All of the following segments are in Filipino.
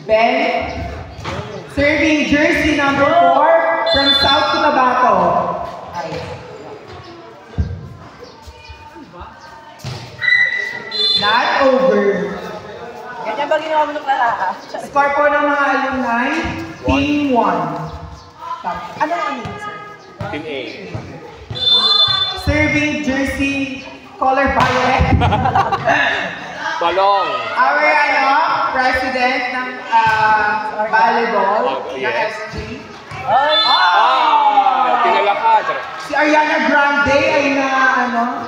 Ben. Serving jersey number 4 from South Cotabato. Not over. Ganyan ba ginawa mo ng lalaka? Score po ng mga alumni, Team 1. Ano ang name, sir? Team A. Serving jersey color violet. Balong. Our president ng volleyball ng Yes. SG. Tinala ka. Si Ariana Grande ay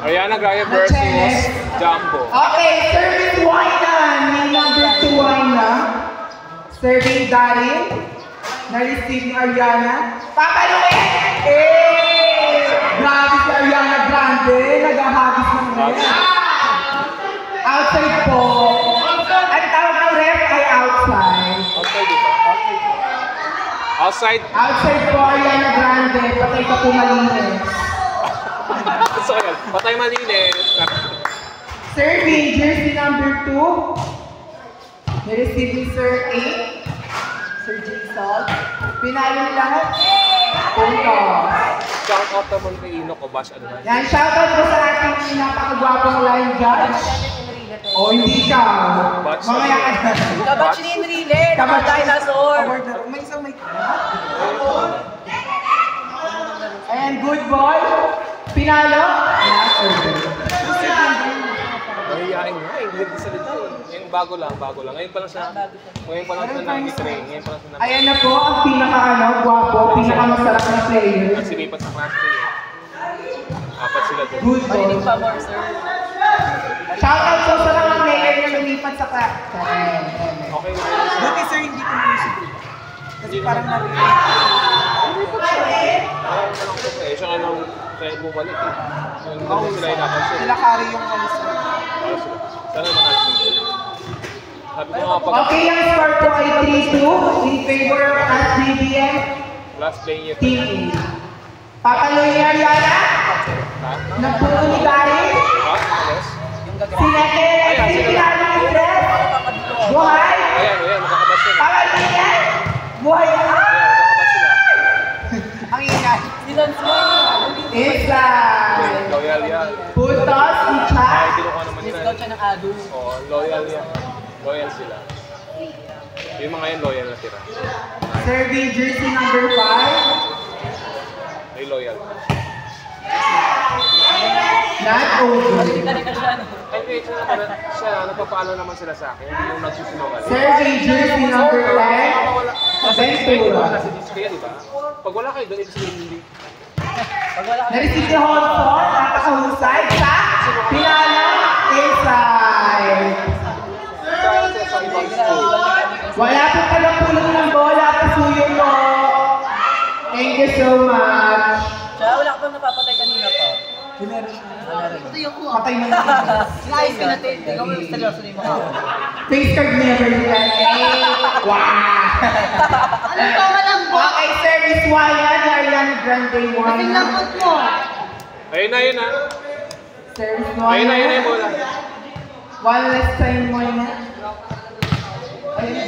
Ariana Grande versus Jumbo. Okay, serving Waina. May number 2 Waina. Serving Darin. Na-receive ni Ariana. Papaluin! Grabe si Ariana Grande. Naghahagis ng ref. Outside po. Ang tawag ng ref ay outside. Outside, di ba? Outside. Outside po, Ariana Grande. Patay ka po malinis. So, yun. Patay malinis. Serving jersey number 2. Na-receive ni Sir A. Sir Jason. Pinalo ni lahat. Puntos. Shout out naman kay Ino ko, Bash. Ano ba? Yan, shoutout po sa ating napakagwapong line judge. O, hindi ka. Mamaya ka na. Kabatch ni Enrile, mga dinosaur. May isang may Ayan, good ball. Pinalo. Mahihain nga, hindi sa salita. Ngayon bago lang. Ngayon pa lang siya nag-train. Ngayon pa lang siya Ayan na po ang pinaka-gwapo, pinaka-masarap na player. Sinipat sa class 3. Apat sila doon. Good ball. Mahilig pa more, sir. Shoutout po sa mga player na lumipat sa class. Okay na yun. Buti sir, hindi ko naisip. Kasi parang narinig. Siya nga nung try bumalik eh. Yung sila inapansin. Sila carry yung alis. Sana naman alis sila. Sabi ko nga pag Okay, ang score po ay 3-2 in favor of SBBM last playing year. Team A. Papaloy ni Ariana. Ha? Nagpuno ni Gary. Ha? Yes? Sinete. Sinilano ni Fred. Buhay. Ayan, makakabas sila. Papaloy niya. Buhay. Ayan, makakabas sila. Ang ingay. Sinan sila. Inside. Loyal yan. Putos ni Ay, Chad. kinuha naman Miss nila. daw siya ng ado. Oo, loyal yan. Loyal sila. Yung mga yan, loyal na tira. Serving jersey number 5. Ay, loyal. Not over. Dali ka siya. Ay, wait, siya, nagpapaalo naman sila sa akin. Hindi yung nagsusunungan. Serving jersey number 10. Ventura. Nasa disc kaya, di ba? Pag wala kayo doon, ibig sabihin hindi. Pag wala ka. Na-receive ni Honson. Napakahusay sa Pilala inside. Kasi sa ibang school. Wala po palang pulong ng bola. Pasuyo po. Thank you so much. Siya, wala ka bang napapatay kanina pa? Meron siya. Meron. Patay man lang. Ayos ka natin. Ikaw mo seryoso ni mga. Face card never yan. Wow! Ano pa walang bo? Okay, service wire. Ariana Grande Kasing wire. lambot mo. Ayun na. Service Ayun na wire. yung bola. One last time wire. Ayun.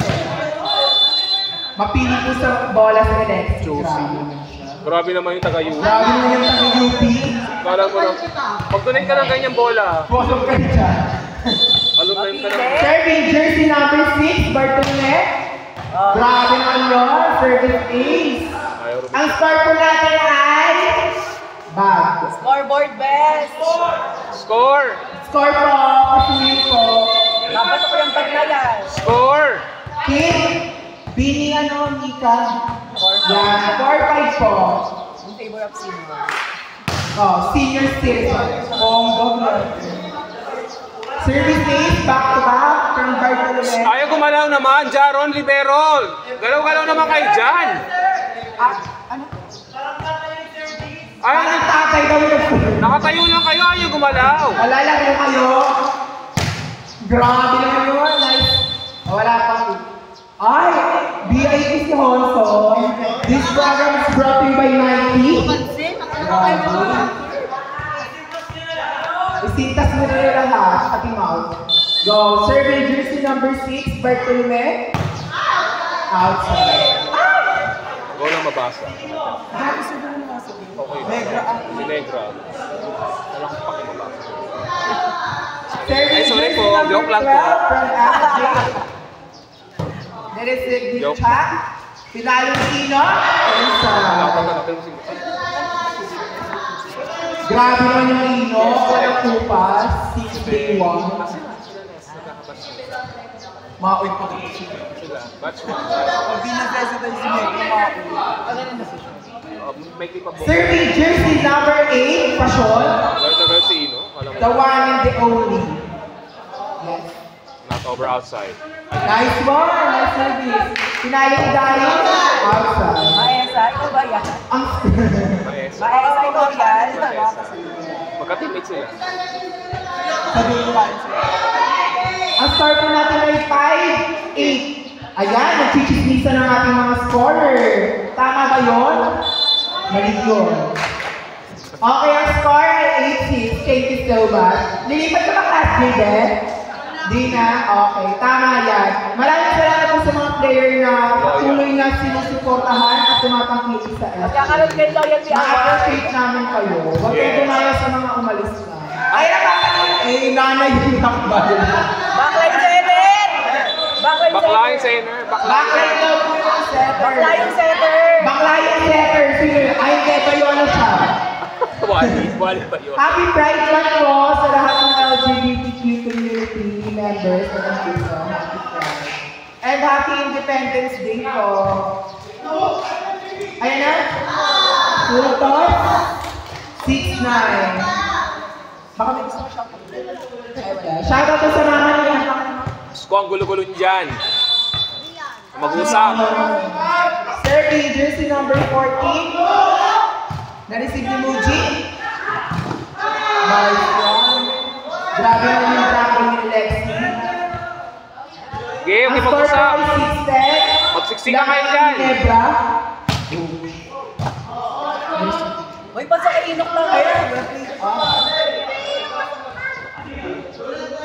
Mapili po sa bola sa next. Grabe naman yung taga-U. Grabe naman yung taga-UP. Kala mo lang. Pag-donate ka ng ganyang bola. Bottom ka dyan. Alumni ka ng... Serving jersey number 6, Bartolome. Grabe naman yun. Serving ace. Ayaw rin. Ang score po natin ay... Bag. Scoreboard best! Score! Score po. Pasuyin po. Dapat ako yung bag na yan. Score! Kim. Bini Mika. Yan. 4-5 po. In favor of senior. Oh, senior citizen. Bongo. Service ace, back to back from Bartolome. Ayaw gumalaw naman, Jaron Liberol! Galaw-galaw naman kayo dyan! Ano? Ayaw, Parang tatay daw yung nakatayo lang kayo, ayaw gumalaw! Alalaro kayo. Grabe naman yun. Nice. Oh, wala pa. Ay, VIP si Honson. This program is brought to you by Nike. Pansin, nakakaya kayo. Isintas mo na yung lahat, pati mouse. Go. Survey jersey number 6, Bartolome. outside. Go lang mabasa. Okay. Negra ang... Si Negra. Wala akong pakimabasa. Service Ay, sorry po. number Joke lang 12 po. from FJ. That is the gift Joke. chat. Pinalong Tino. Wala Inside. akong pero sige. Grabe naman yung Tino. Walang kupas. 6-day 1. Maoy pa rin siya. Sila. Batch mo. Pag binag-president si Negra, mauwi. Ano yung decision? May clip up mo. Serving jersey number 8, Passion. Girl na girl si Ino. Alam The mo. one and the only. Yes. Not over outside. Nice one. Nice service. Pinaling dahil outside. Maesa, ikaw ba yan? Ang Maesa. Maesa, ikaw yan? Maesa. Magka-teammate sila. Sabihin ba? Ang score po natin ay 5-8. Ayan, nagchichismisa ng ating mga scorer. Tama ba yun? Mali yun. Okay, ang score ay 8-6. Thank you so much. Lilipat ka ba class grade eh? Di na? Okay, tama yan. Maraming salamat po sa mga player na patuloy na sinusuportahan at tumatangkili sa F. Magkakaroon kayo loyalty award. Ma-appreciate namin kayo. Huwag kayo Yes. dumaya sa mga umalis na. Ay, nakakalimutan. Eh, nanay yung nakabalo. Backline setter! Backline Backline setter! center. Bakla Backline. daw po yung setter. Bakla yung setter! Bakla yung setter. Sige, ay hindi, Bayola siya. Wali pa yun. Happy Pride Month po sa lahat ng LGBTQ community members na nandito. Happy Pride. And Happy Independence Day po. Ayan na. Full toss. 6-9. Baka may gusto mo siya. Ay, wala. Shoutout to sa mama niya. Sko ang gulo-gulo dyan. Mag-usap. Serving jersey number 14. Na-receive ni Muji. Nice one. Grabe naman yung tackle ni Lexi. Game, Ang okay, score mag-usap. ay 6-10. Magsiksika kayo dyan. Nebra. Uy, pa sa kainok lang. Ayan.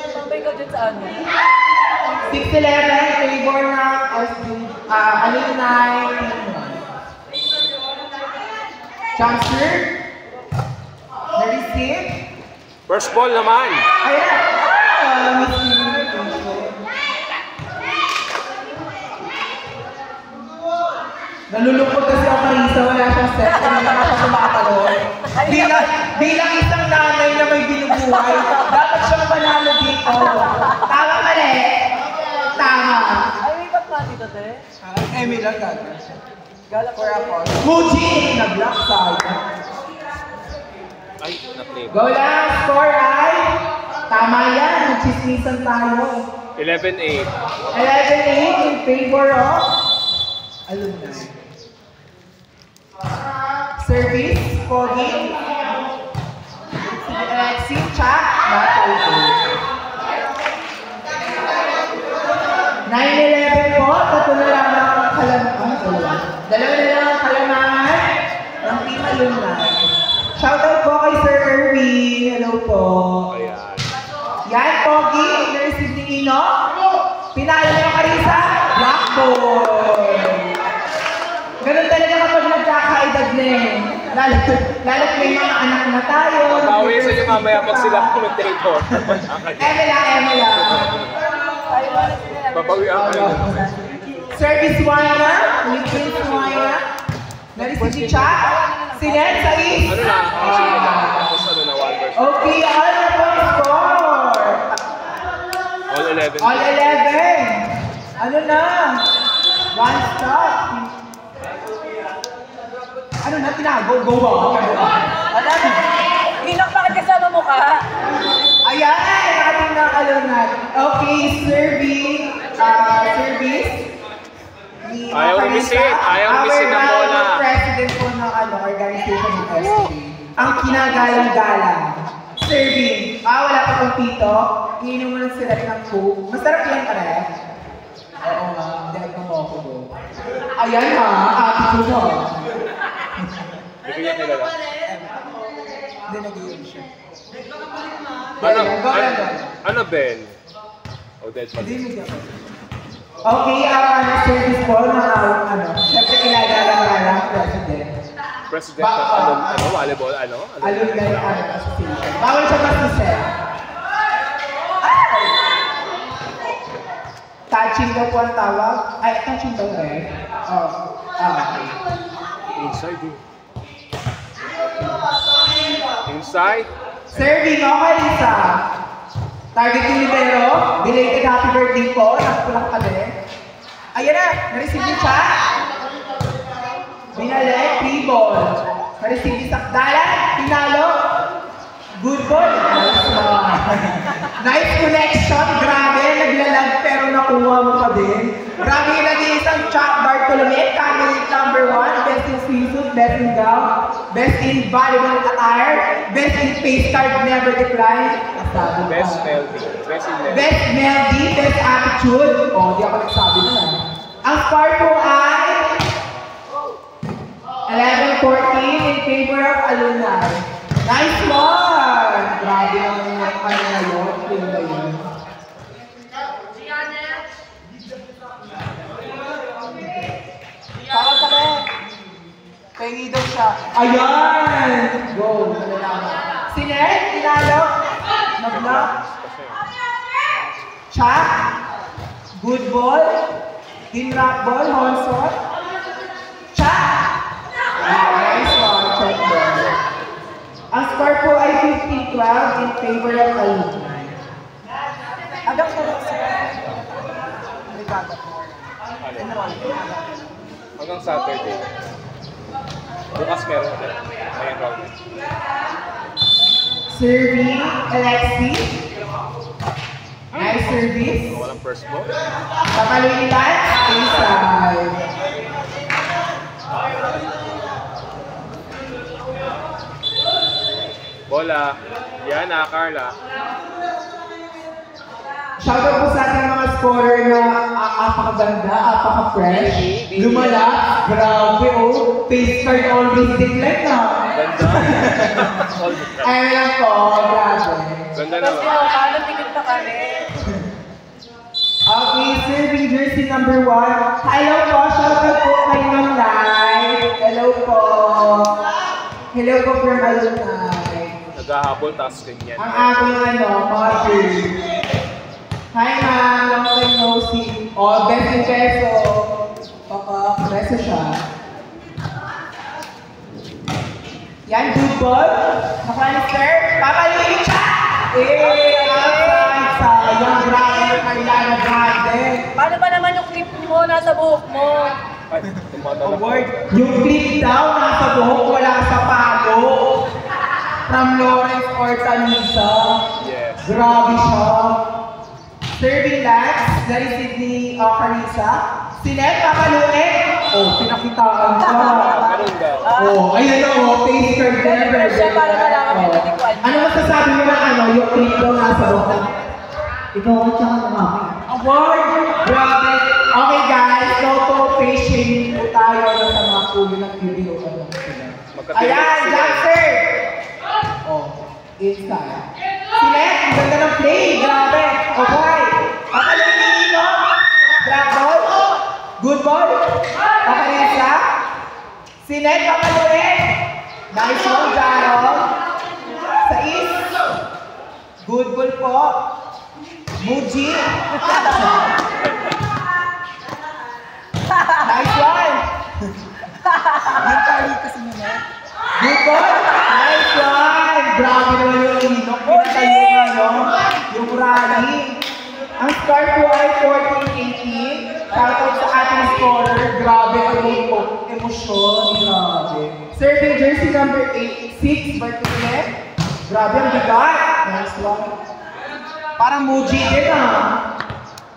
Tambay ka dyan sa ano? 6-11. Favor ng alumni. Transfer. Na-receive. First ball naman. Ayan. Miss Kim. Nalulungkot kasi ako Marisa, wala siyang set. Hindi na ako sumakaloy. Bilang isang nanay na may binubuhay, dapat siyang panalo dito. Tama mali. Tama. Ay, may ba't natin ito, te? Emil lang gagawin. Gala for ako. Muji! Na-block side. Ay, na-play. Go lang, score ay. Tama yan, nagchismisan tayo. 11-8. 11-8 in favor of alumni. Service, Pogi. Alexi, Chak, Matoto. 9-11 po, tatlo na lang ang kalamaan. Dalawa na lang ang kalamaan ng Team Alumni. Shoutout po kay Sir Erwin. Hello po. Ayan. Yan, Pogi, na-receive ni Ino. Pinalo niyo Carissa, Blackboard. Ganun talaga kapag nagkakaedad na eh. Lalo't may mga anak na tayo. Bawi sa inyo mamaya pag sila commentator. Emila. Tayo ba na sila? Babawi ako yun. Service Wina, Liquid Wina. Na-receive si Cha. Si Ned, Sais. Ano na? Tapos ano na, 1 versus. Okay, all na po score. All 11. All 11. Ano na? One stop. Ano na? Tinago? Go ba? Wala na. Inok, bakit kasama mo ka? Ayan, ating nakalunod. Okay, service. Ni Ayaw Carissa, umisit. Ayaw umisit ng bola. our president po ng organization ng SB. Ang kinagalang-galang. Serving. Wala pa pang pito. Iinom mo ng sirap ng coke. Masarap yan ka rin. Oo nga, dahil ka mo ako do. Ayan ha, ate ko mo. Bibigyan nila lang. Hindi nag-iim siya. Ano, Ben? Oh, that's what. Hindi mo siya. Okay, service po ng syempre kinagalang president. President ng volleyball, Alumni Association. Bawal siya bastusin. Touching daw po ang tawag. Ay, touching daw rin. Okay. Inside eh. Inside. Serving, okay, Lisa. Target yung libero. Belated happy birthday po. Nakapulak ka din. Ayan na, na-receive yung chat. Binalik, P-ball. Na-receive yung sakdalan. Pinalo. Good ball. Nice one. Nice connection. Grabe, naglalag pero nakuha mo pa din. Grabe yung naging isang chat. Bartolome, candidate number 1. Best in swimsuit, best in gown, best in volleyball attire, best in face card, never decline. Best melody. Best melody, best attitude. Di ako nagsabi na. Ang score po ay 11-14 in favor of alumni. Nice one! Grabe ang kanina yun. Yun ba yun? Tawag ka ba? Pengi daw siya. Ayan! Go! Sinet, tinalo. Nag-block. Chuck. Good ball. In-rock ball. Honson. Chuck. Nice one. Check ball. Ang score po ay 15-12 in favor of alumni. Agang ko lang siya. Hanggang Saturday. Bukas meron ulit. May enrollment. Serving, Alexi. Nice service. Walang first ball. Pakaluilan, inside. Bola. Yan na, Carla. Shoutout po sa ating mga scorer na apakaganda, apaka-fresh. Lumala, grabe face card always decline na. Ganda. Ayun lang po, grabe. Ganda Kasi naman. paano tingin pa kami? Okay, serving jersey number 1. Hello po, shoutout po kay Ma'am Lai. Hello po. Hello po from alumni. Naghahabol, tapos ganyan. Ang aking mother. Hi ma'am, long time no see. Best in peso. Peso siya. Yan, good ball. Nakuha ni sir. Papaluin siya! Outside sa yung grabe ng Carlana Grande. Paano ba naman yung clip mo nasa buhok mo? Ay, tumatala. Award. Yung clip daw nasa buhok, wala sa palo. From Lawrence Ortanisa. Yes. Grabe siya. Serving last, na-receive ni Carissa. Sinet, papaluin. Pinakitaan ka. Ganun daw. Ayun face card never. Siya para malaman mo na di ko alam. Ano masasabi mo na yung clip daw nasa buhok? Ikaw at saka mami. Award! Grabe! Okay guys, no po patient po tayo sa mga pulo ng video. Ayan, dancer! Inside. Sinet, ang ganda ng play. Grabe. Okay. Papaluin mo. Grab ball. Good ball. Pakalisa. Sinet, papaluin. Nice one, Jaron. Sa east. Good ball po. Muji. Nice one. Yung tali kasi nila. Good ball. Nice one. Grabe naman yung inok. Yung rally. Ang score po ay 14-18. Shoutout sa ating scorer. Grabe ang emosyon. Grabe. Serving jersey number 6, Bartolome. Grabe ang bigat. Nice one. Parang Muji din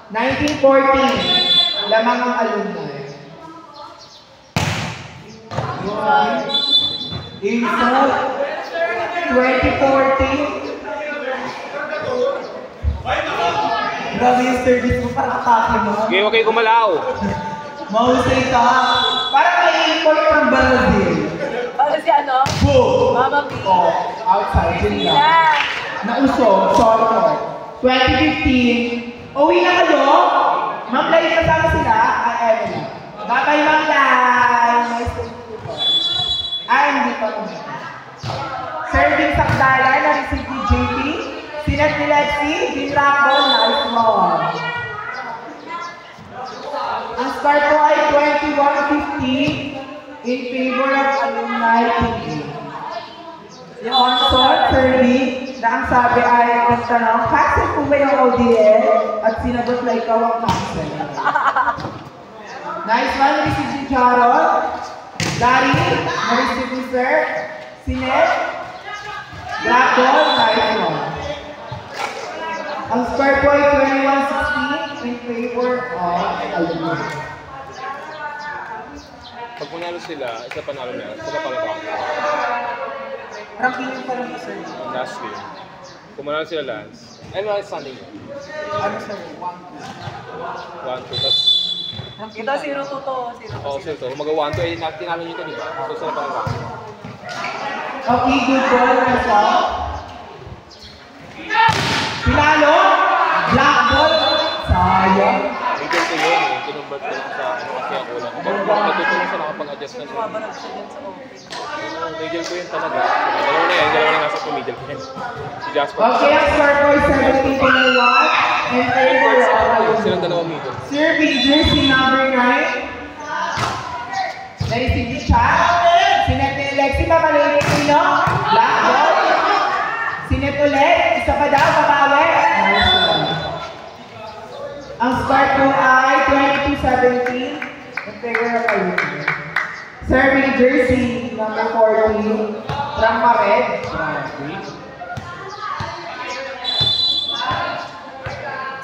1914. Lamang ang alumni. Inside. 2014. Grabe yung service mo, parang atake mo. Sige, huwag kayo gumalaw. Mahusay ka. Parang may import from Brazil. Para si ano? Boom! Mama B. Outside, yun lang. Yeah. Nausog, sorry po. 2015. Uwi na kayo? Ma'am Lai, kasama sila? Evelyn. Babay Manglay! Nice to meet you po. Ay, hindi pa po. Serving Sakdala na receive ni JP. Sinet ni Lexi, Binrakon, nice one. Ang score po ay 21-15 in favor of Alumni TV. Yung on-score serving na ang sabi ay nagtanong, cancel po ba yung ODL? At sinagot na ikaw ang cancel. Nice one, receive ni Jarod. Dari, na-receive ni Sir. Sinet. Blackball, nice one. Ang score po ay 21-16 in favor of Alumni. Pag manalo sila, isa panalo na, sila pala ba? Ranking pa rin po, sir. Last game. Kung manalo sila Lance, ay mga standing. Ano, sir? 1-2. 1-2, tas... Ito, 0-2 to. 0-2. Oo, sir, to. Mag-1-2, eh, tinalo nyo ito, di ba? So, sila pala ba? Okay, good ball, nice one. Pinalo, black ball, sayang. Middle ko yun, eh. Kinonvert ko lang sa ano kasi ako lang. Kapag natutulong sa nakapag-adjust na siya. Mabarag siya dyan sa office. Middle ko yun talaga. Dalawa na yan, dalawa na nasa middle ko yan. Si Jasper. Okay, ang score po ay 17-1 in favor of Alumni. Silang dalawa middle. Serving jersey number 9. Na-receive ni Chat. Sinet ni Lexi, papalagay Pino. Black ball. Sinet ulit. Isa pa daw, babawi. Nice one. Ang score po ay 22-17 in favor of Alumni. Serving jersey number 14. Trumpa Red.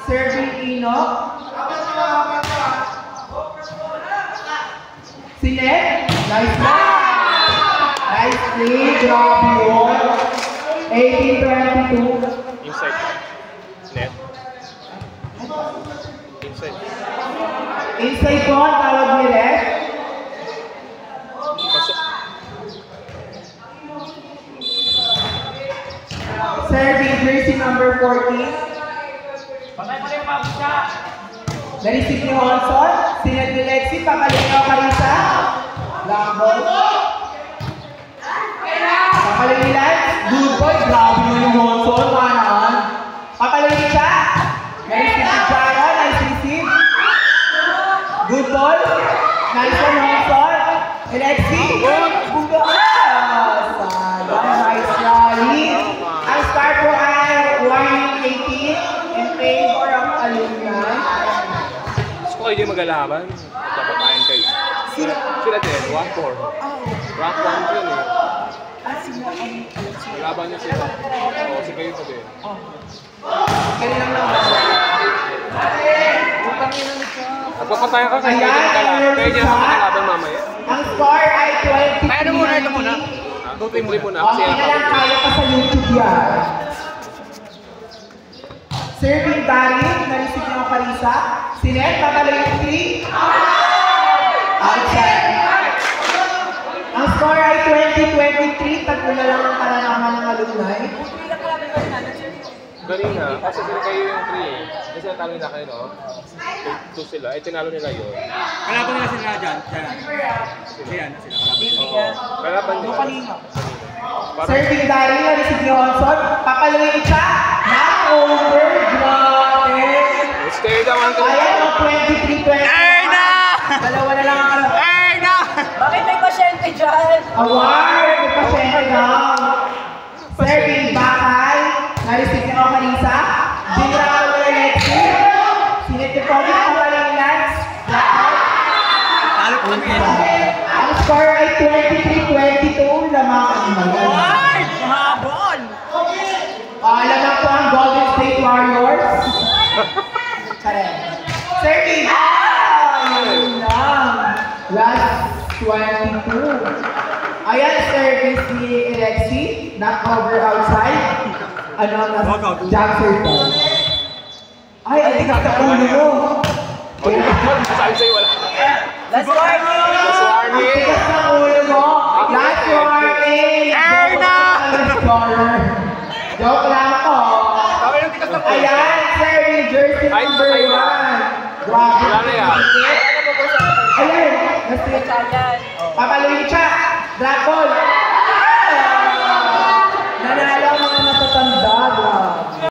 Serving Ino. Sinet. Nice one. Nice play. Grabe yun. 18-22. Inside. Net. Inside. Inside po ang tawag ni Red. Pasok. Serving jersey number 14. Na-receive ni Honson. Sinet ni Lexi. Pakalinaw Carissa. Long ball. Papalay ni Lance. Good boy. Grabe mo yung Honson. Manaan. Papalay ni siya. Na-receive ni Jara. Nice receive. Good ball. Nice one, Honson. Lexi. Buga. Sayang. Nice rally. Ang score po ay 1-18 in favor of Alumni. Gusto ko kayo din mag-alaban. Magpapakain kayo. Sila din, 1-4. Rank 1 yun eh. Malaban niyo sila. Oo, si kayo pa din. Ganyan lang ba? Magpapatayan ka kayo din mag-alaban. Kaya niya naman mag-alaban mamaya. Ang score ay 20. Kaya na muna, ito muna. Tutimuli muna. Okay na lang, kaya pa sa YouTube yan. Serving Dari, na-receive niyo ang Carissa. Sinet, papalay yung 3. Outside. Ang score ay 20-23. Tatlo na lang ang pananaman ng Alumni. Kanina, kasi sila kayo yung 3 eh. Kasi natalo nila kayo, no? 2 sila. Eh, tinalo nila yun. Kalaban nila sila dyan. Yan, sila kalaban. Oo. Kalaban nila. Serving Dari, na-receive niyo Honson. Papalay siya. Knock-over. Grabe. Stay down, Uncle. Ayan ang 23-20. Dalawa na lang ang Bakit may pasyente dyan? award. May pasyente lang. Serving Bakay. Na-receive niyo ang Carissa. General Lexi. Sinitipogi ang walang Lance. Talo ko kami yan. Ang score ay 23-22. Lamang ang magal. Ay! Mahabol! Lamang po ang Golden State Warriors. Correct. Serving. Ayun lang. Last 22. Ayan, service ni Lexi. Not over outside. Ano na? Jump circle. Ay, ang tigas na ulo mo. Sabi sa'yo, wala. Last warning! Last Ang warning! tigas na ulo mo. Last warning. Joke lang po. Sabi yung tikas na po. Ayan, serving jersey Ay, number patay na. 1. Grabe. Wala na yan. Ayan, Yan. Papa Luigi, drag ball.